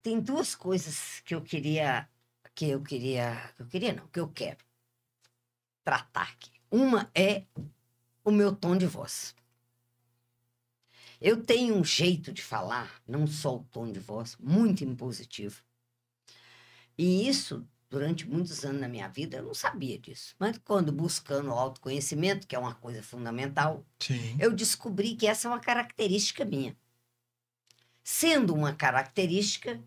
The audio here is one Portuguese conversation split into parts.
Tem duas coisas que eu queria, que eu quero tratar aqui. Uma é o meu tom de voz. Eu tenho um jeito de falar, não só o tom de voz, muito impositivo. E isso, durante muitos anos na minha vida, eu não sabia disso. Mas quando buscando o autoconhecimento, que é uma coisa fundamental, Sim. eu descobri que essa é uma característica minha. Sendo uma características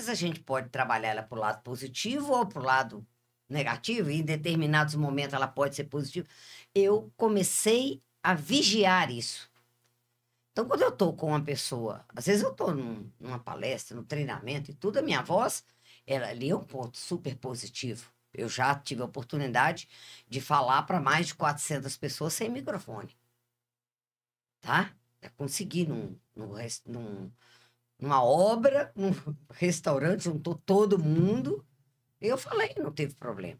a gente pode trabalhar ela para o lado positivo ou para o lado negativo, e em determinados momentos ela pode ser positiva. Eu comecei a vigiar isso. Então, quando eu estou com uma pessoa, às vezes eu estou numa palestra, num treinamento e tudo, a minha voz, ela ali é um ponto super positivo. Eu já tive a oportunidade de falar para mais de 400 pessoas sem microfone. Tá? Eu consegui numa obra, num restaurante, juntou todo mundo. Eu falei, não teve problema.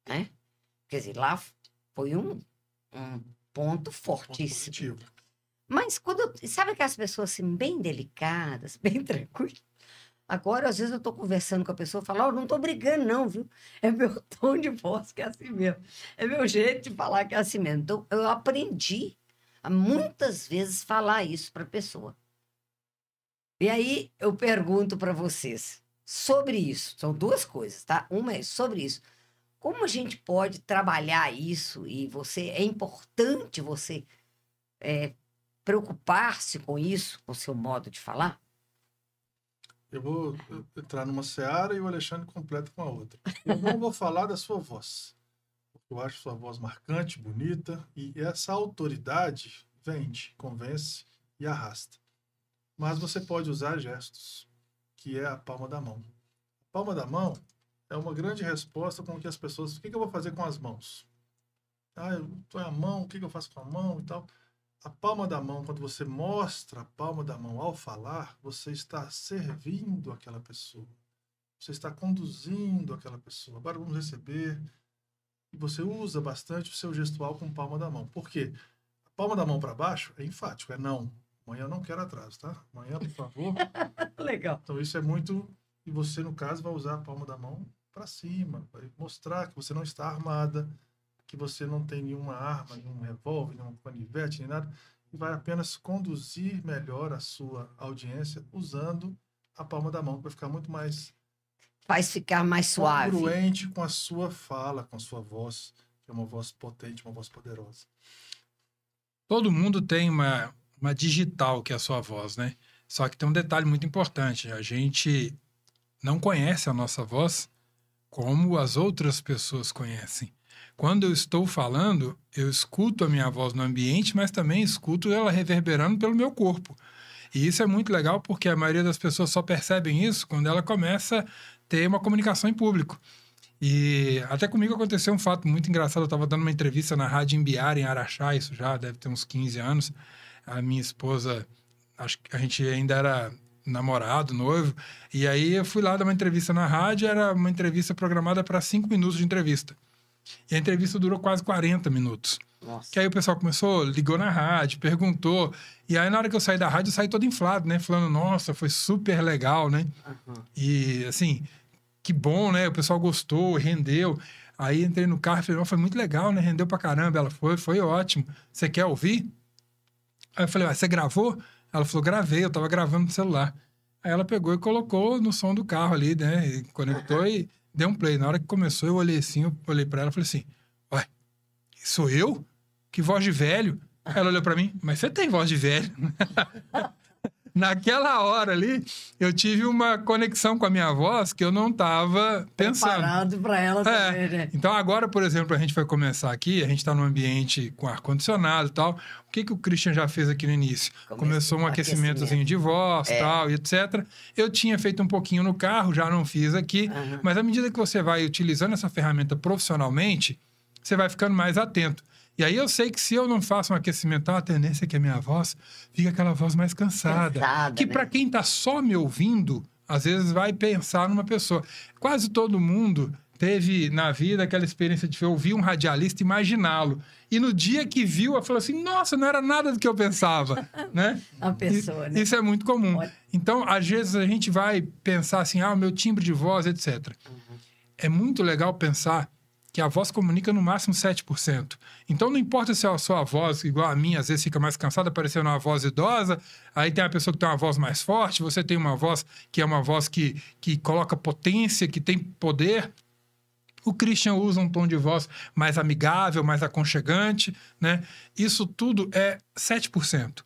Né? Quer dizer, lá foi um ponto fortíssimo. Positivo. Mas quando sabe aquelas pessoas assim, bem delicadas, bem tranquilas? Agora, às vezes, eu estou conversando com a pessoa e falo, oh, não estou brigando, não, viu? É meu tom de voz que é assim mesmo. É meu jeito de falar que é assim mesmo. Então, eu aprendi a muitas vezes falar isso para a pessoa. E aí, eu pergunto para vocês sobre isso. São duas coisas, tá? Uma é sobre isso. Como a gente pode trabalhar isso e é importante você preocupar-se com isso, com o seu modo de falar? Eu vou entrar numa seara e o Alexandre completa com a outra. Eu não vou falar da sua voz. Eu acho sua voz marcante, bonita, e essa autoridade vende, convence e arrasta. Mas você pode usar gestos, que é a palma da mão. A palma da mão é uma grande resposta com que as pessoas... O que eu vou fazer com as mãos? Ah, eu tô a mão, o que eu faço com a mão e tal... A palma da mão, quando você mostra a palma da mão ao falar, você está servindo aquela pessoa. Você está conduzindo aquela pessoa. Agora vamos receber. E você usa bastante o seu gestual com palma da mão. Por quê? A palma da mão para baixo é enfático, é não. Amanhã eu não quero atraso, tá? Amanhã, por favor. Legal. Então isso é muito... E você, no caso, vai usar a palma da mão para cima. Vai mostrar que você não está armada, que você não tem nenhuma arma, nenhum revólver, nenhum canivete, nem nada, e vai apenas conduzir melhor a sua audiência usando a palma da mão, para ficar muito mais... Faz ficar mais suave. Congruente com a sua fala, com a sua voz, que é uma voz potente, uma voz poderosa. Todo mundo tem uma digital que é a sua voz, né? Só que tem um detalhe muito importante. A gente não conhece a nossa voz como as outras pessoas conhecem. Quando eu estou falando, eu escuto a minha voz no ambiente, mas também escuto ela reverberando pelo meu corpo. E isso é muito legal porque a maioria das pessoas só percebem isso quando ela começa a ter uma comunicação em público. E até comigo aconteceu um fato muito engraçado. Eu estava dando uma entrevista na Rádio Imbiara, em Araxá, isso já deve ter uns 15 anos. A minha esposa, acho que a gente ainda era namorado, noivo. E aí eu fui lá dar uma entrevista na rádio, era uma entrevista programada para 5 minutos de entrevista. E a entrevista durou quase 40 minutos. Nossa. Que aí o pessoal ligou na rádio, perguntou. E aí na hora que eu saí da rádio, eu saí todo inflado, né? Falando, nossa, foi super legal, né? Uhum. E assim, que bom, né? O pessoal gostou, rendeu. Aí entrei no carro e falei, foi muito legal, né? Rendeu pra caramba. Ela foi ótimo. Você quer ouvir? Aí eu falei, você gravou? Ela falou, gravei, eu tava gravando no celular. Aí ela pegou e colocou no som do carro ali, né? E conectou e deu um play. Na hora que começou, eu olhei assim, eu olhei pra ela e falei assim, ué, sou eu? Que voz de velho? Aí ela olhou pra mim, mas você tem voz de velho? Naquela hora ali, eu tive uma conexão com a minha voz que eu não estava pensando. Preparado para ela também, né? Então agora, por exemplo, a gente vai começar aqui, a gente está num ambiente com ar-condicionado e tal. O que o Christian já fez aqui no início? Começou um aquecimentozinho de voz tal, e etc. Eu tinha feito um pouquinho no carro, já não fiz aqui. Uhum. Mas à medida que você vai utilizando essa ferramenta profissionalmente, você vai ficando mais atento. E aí eu sei que se eu não faço um aquecimento, a tendência é que a minha voz fica aquela voz mais cansada. Que né? para quem está só me ouvindo, às vezes vai pensar numa pessoa. Quase todo mundo teve na vida aquela experiência de ouvir um radialista, imaginá-lo. E no dia que viu, ela falou assim, nossa, não era nada do que eu pensava, né? A pessoa, né? Isso é muito comum. Olha. Então, às vezes, a gente vai pensar assim, o meu timbre de voz, etc. É muito legal pensar que a voz comunica no máximo 7%. Então, não importa se a sua voz, igual a minha, às vezes fica mais cansada, parecendo uma voz idosa, aí tem a pessoa que tem uma voz mais forte, você tem uma voz que é uma voz que coloca potência, que tem poder. O Christian usa um tom de voz mais amigável, mais aconchegante, né? Isso tudo é 7%.